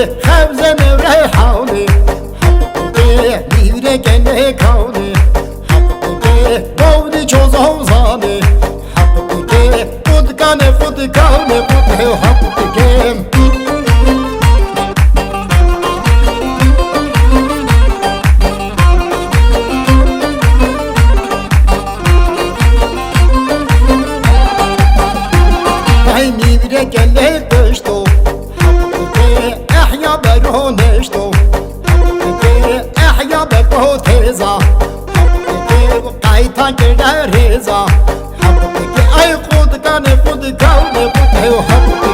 خبزة نوري حولي حبك نيري كني كوني حبك بودي جوزو زاني حبك فودكاني فودكاني فودكاني حبك Gelle düştü Hakkı ehya beru neştu Hakkı ehya beru teza Hakkı kaytan girer reza Hakkı ay kudkane kudkane kudkane Hakkı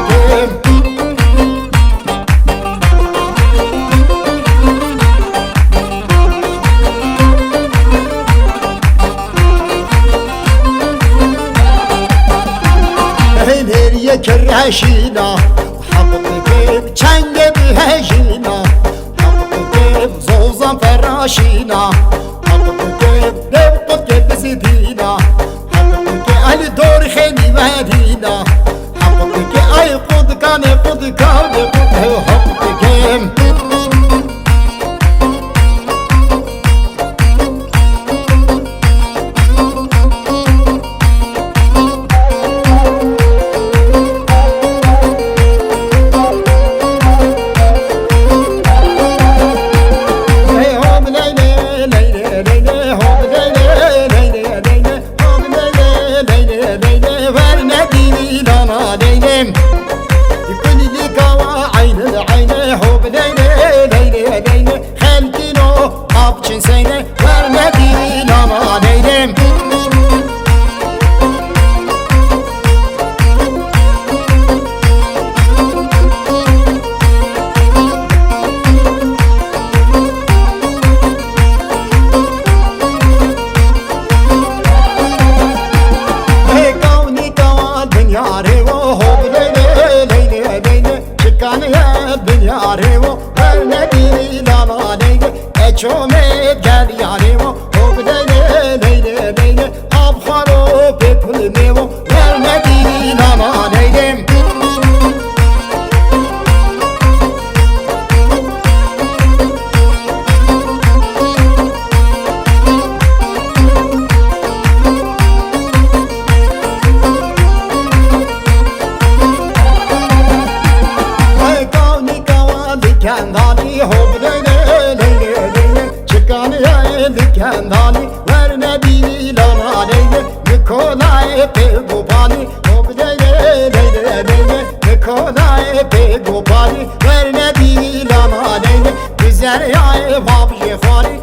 Nereye kerreşina Hakkı çenge bihejina Hakkı zozan ferraşina Hakkı devkut kedisi dina Hakkı ali dor kheni medina Hakkı ay kudkane kudkane kudkane Hakkı Seyne vermedin ama neydim Hey kavni kaval dünya revo Hoblele leyle leyle Çıkanı ya dünya revo Vermedin ama neydim Eçomet gel yarimo Hobdele leyle leyle Abharo pepul mevo Vermedin ama neydim Hey kavni kavali kendani Hobdele leyle Kendani vermedi lana leyle Nikolay Pegopani Hobdele leyle leyle Nikolay Pegopani vermedi lana leyle Güzel ya vabje khani